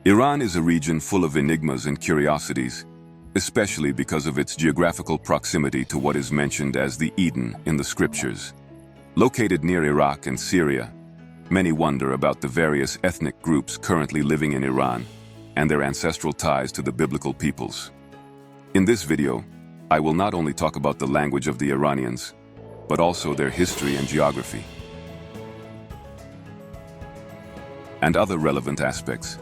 Iran is a region full of enigmas and curiosities, especially because of its geographical proximity to what is mentioned as the Eden in the scriptures. Located near Iraq and Syria, many wonder about the various ethnic groups currently living in Iran and their ancestral ties to the biblical peoples. In this video, I will not only talk about the language of the Iranians, but also their history and geography, and other relevant aspects.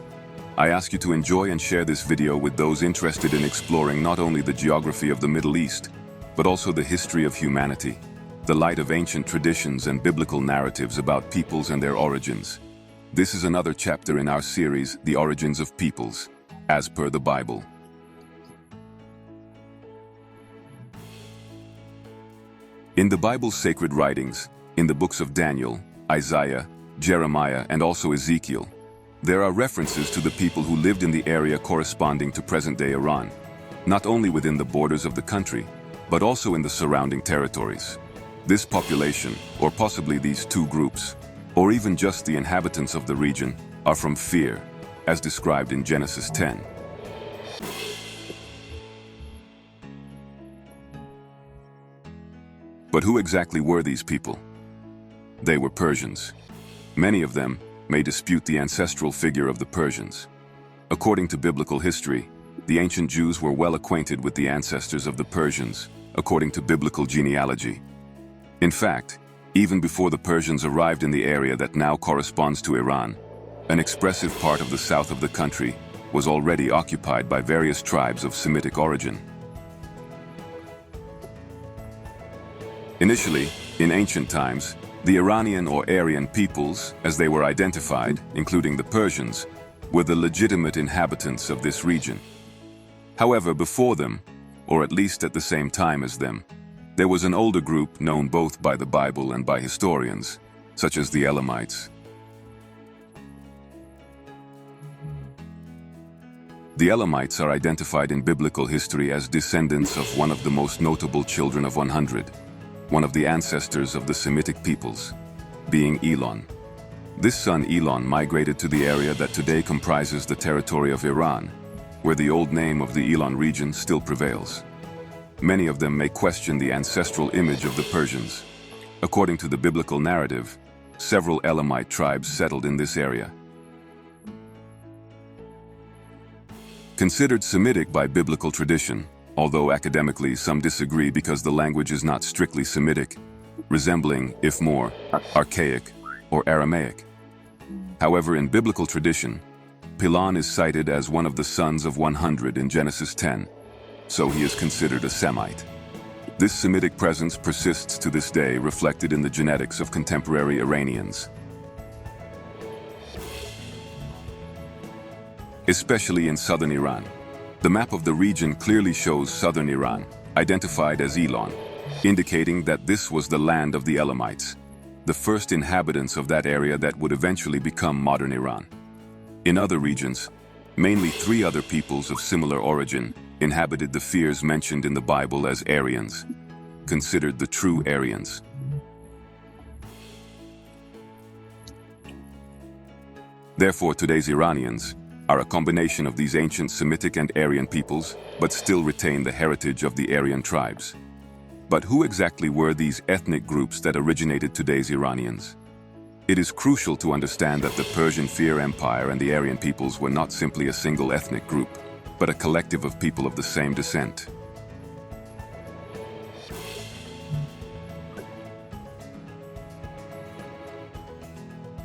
I ask you to enjoy and share this video with those interested in exploring not only the geography of the Middle East, but also the history of humanity, the light of ancient traditions and biblical narratives about peoples and their origins. This is another chapter in our series, The Origins of Peoples, as per the Bible. In the Bible's sacred writings, in the books of Daniel, Isaiah, Jeremiah, and also Ezekiel, there are references to the people who lived in the area corresponding to present-day Iran, not only within the borders of the country, but also in the surrounding territories. This population, or possibly these two groups, or even just the inhabitants of the region, are from fear, as described in Genesis 10. But who exactly were these people? They were Persians. Many of them may dispute the ancestral figure of the Persians. According to biblical history, the ancient Jews were well acquainted with the ancestors of the Persians, according to biblical genealogy. In fact, even before the Persians arrived in the area that now corresponds to Iran, an expressive part of the south of the country was already occupied by various tribes of Semitic origin. Initially, in ancient times, the Iranian or Aryan peoples, as they were identified, including the Persians, were the legitimate inhabitants of this region. However, before them, or at least at the same time as them, there was an older group known both by the Bible and by historians, such as the Elamites. The Elamites are identified in biblical history as descendants of one of the most notable children of 100, one of the ancestors of the Semitic peoples, being Elon. This son Elon migrated to the area that today comprises the territory of Iran, where the old name of the Elon region still prevails. Many of them may question the ancestral image of the Persians. According to the biblical narrative, several Elamite tribes settled in this area. Considered Semitic by biblical tradition, although academically some disagree because the language is not strictly Semitic, resembling, if more, archaic or Aramaic. However, in biblical tradition, Pelon is cited as one of the sons of 100 in Genesis 10, so he is considered a Semite. This Semitic presence persists to this day, reflected in the genetics of contemporary Iranians. Especially in southern Iran. The map of the region clearly shows southern Iran, identified as Elon, indicating that this was the land of the Elamites, the first inhabitants of that area that would eventually become modern Iran. In other regions, mainly three other peoples of similar origin inhabited the spheres mentioned in the Bible as Aryans, considered the true Aryans. Therefore, today's Iranians are a combination of these ancient Semitic and Aryan peoples, but still retain the heritage of the Aryan tribes. But who exactly were these ethnic groups that originated today's Iranians? It is crucial to understand that the Persian Fear Empire and the Aryan peoples were not simply a single ethnic group, but a collective of people of the same descent.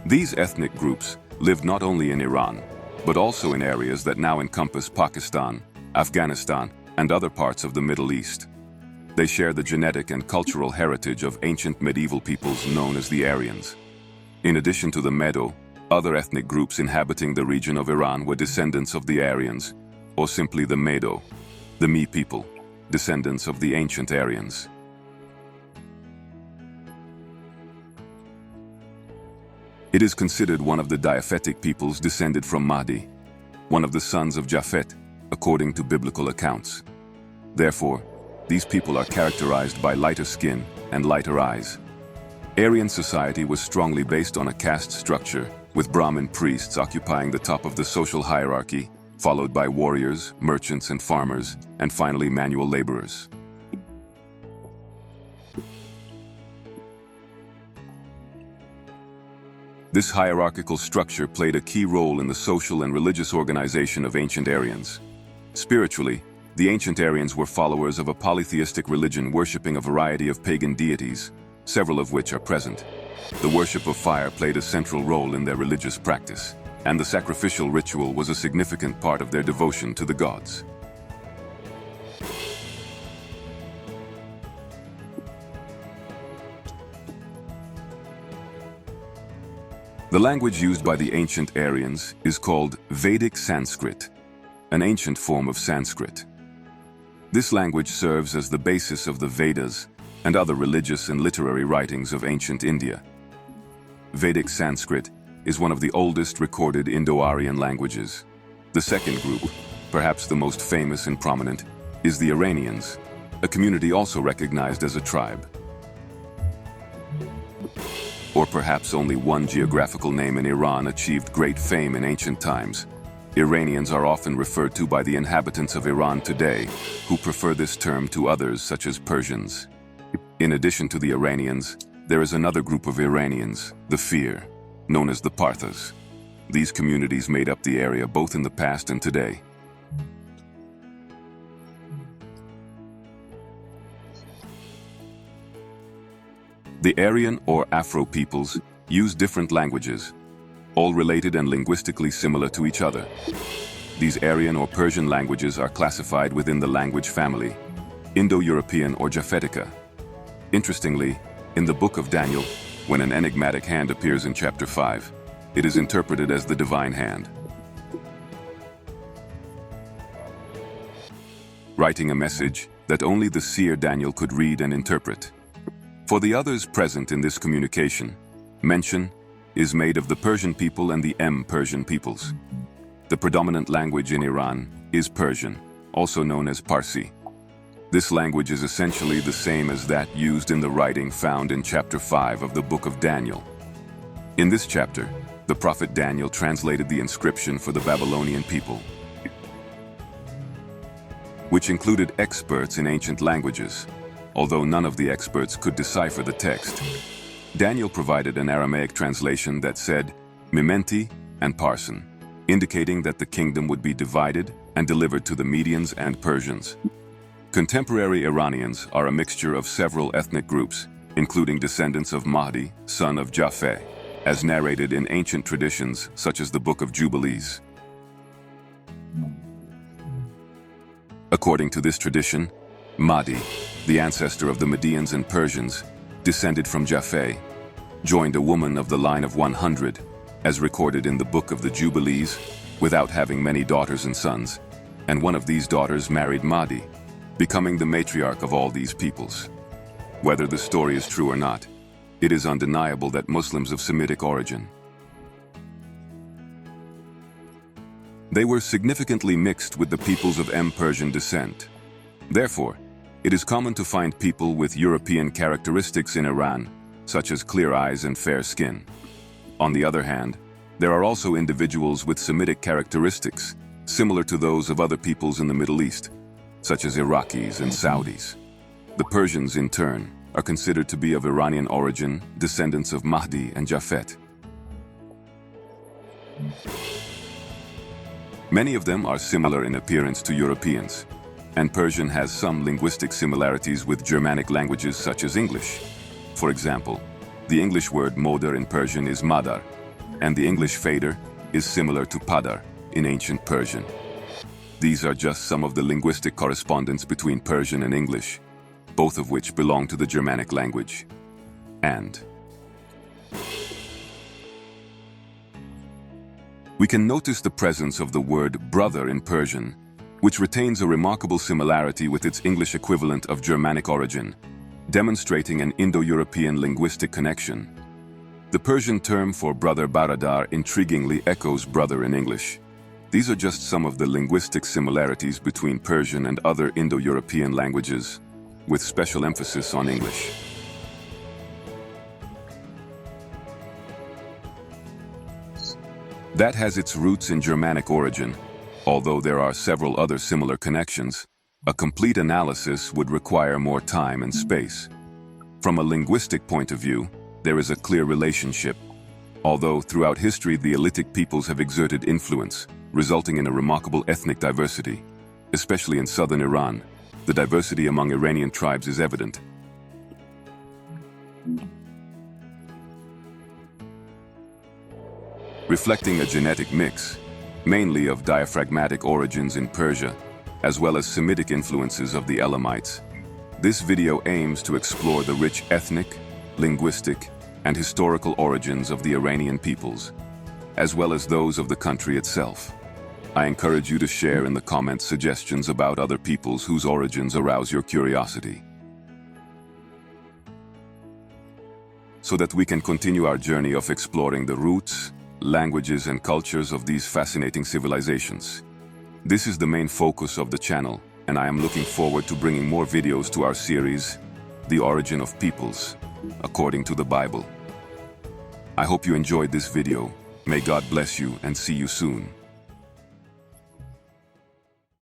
These ethnic groups lived not only in Iran, but also in areas that now encompass Pakistan, Afghanistan, and other parts of the Middle East. They share the genetic and cultural heritage of ancient medieval peoples known as the Aryans. In addition to the Medo, other ethnic groups inhabiting the region of Iran were descendants of the Aryans, or simply the Medo, the Me people, descendants of the ancient Aryans. It is considered one of the diaphytic peoples descended from Mahdi, one of the sons of Japhet, according to biblical accounts. Therefore, these people are characterized by lighter skin and lighter eyes. Aryan society was strongly based on a caste structure, with Brahmin priests occupying the top of the social hierarchy, followed by warriors, merchants and farmers, and finally manual laborers. This hierarchical structure played a key role in the social and religious organization of ancient Aryans. Spiritually, the ancient Aryans were followers of a polytheistic religion worshipping a variety of pagan deities, several of which are present. The worship of fire played a central role in their religious practice, and the sacrificial ritual was a significant part of their devotion to the gods. The language used by the ancient Aryans is called Vedic Sanskrit, an ancient form of Sanskrit. This language serves as the basis of the Vedas and other religious and literary writings of ancient India. Vedic Sanskrit is one of the oldest recorded Indo-Aryan languages. The second group, perhaps the most famous and prominent, is the Iranians, a community also recognized as a tribe. Or perhaps only one geographical name in Iran achieved great fame in ancient times. Iranians are often referred to by the inhabitants of Iran today, who prefer this term to others such as Persians. In addition to the Iranians, there is another group of Iranians, the Fir, known as the Parthas. These communities made up the area both in the past and today. The Aryan or Afro peoples use different languages, all related and linguistically similar to each other. These Aryan or Persian languages are classified within the language family, Indo-European or Japhetica. Interestingly, in the book of Daniel, when an enigmatic hand appears in chapter 5, it is interpreted as the divine hand. Writing a message that only the seer Daniel could read and interpret. For the others present in this communication, mention is made of the Persian people and the Persian peoples. The predominant language in Iran is Persian, also known as Parsi. This language is essentially the same as that used in the writing found in chapter 5 of the book of Daniel. In this chapter, the prophet Daniel translated the inscription for the Babylonian people, which included experts in ancient languages. Although none of the experts could decipher the text, Daniel provided an Aramaic translation that said Mementi and Parson, indicating that the kingdom would be divided and delivered to the Medians and Persians. Contemporary Iranians are a mixture of several ethnic groups, including descendants of Mahdi, son of Japhet, as narrated in ancient traditions such as the Book of Jubilees. According to this tradition, Mahdi, the ancestor of the Medians and Persians, descended from Japhet, joined a woman of the line of 100, as recorded in the Book of the Jubilees, without having many daughters and sons, and one of these daughters married Mahdi, becoming the matriarch of all these peoples. Whether the story is true or not, it is undeniable that Muslims of Semitic origin. They were significantly mixed with the peoples of Persian descent. Therefore, it is common to find people with European characteristics in Iran, such as clear eyes and fair skin. On the other hand, there are also individuals with Semitic characteristics, similar to those of other peoples in the Middle East, such as Iraqis and Saudis. The Persians, in turn, are considered to be of Iranian origin, descendants of Mahdi and Japhet. Many of them are similar in appearance to Europeans, and Persian has some linguistic similarities with Germanic languages such as English. For example, the English word moder in Persian is madar, and the English fader is similar to padar in ancient Persian. These are just some of the linguistic correspondence between Persian and English, both of which belong to the Germanic language. And we can notice the presence of the word brother in Persian, which retains a remarkable similarity with its English equivalent of Germanic origin, demonstrating an Indo-European linguistic connection. The Persian term for brother baradar intriguingly echoes brother in English. These are just some of the linguistic similarities between Persian and other Indo-European languages, with special emphasis on English. That has its roots in Germanic origin, although there are several other similar connections. A complete analysis would require more time and space. From a linguistic point of view, there is a clear relationship, although throughout history the Elitic peoples have exerted influence, resulting in a remarkable ethnic diversity. Especially in southern Iran, the diversity among Iranian tribes is evident. Reflecting a genetic mix, mainly of diaphragmatic origins in Persia, as well as Semitic influences of the Elamites. This video aims to explore the rich ethnic, linguistic, and historical origins of the Iranian peoples, as well as those of the country itself. I encourage you to share in the comments suggestions about other peoples whose origins arouse your curiosity, so that we can continue our journey of exploring the roots, languages, and cultures of these fascinating civilizations. This is the main focus of the channel, and I am looking forward to bringing more videos to our series, The Origin of Peoples, according to the Bible. I hope you enjoyed this video. May God bless you and see you soon.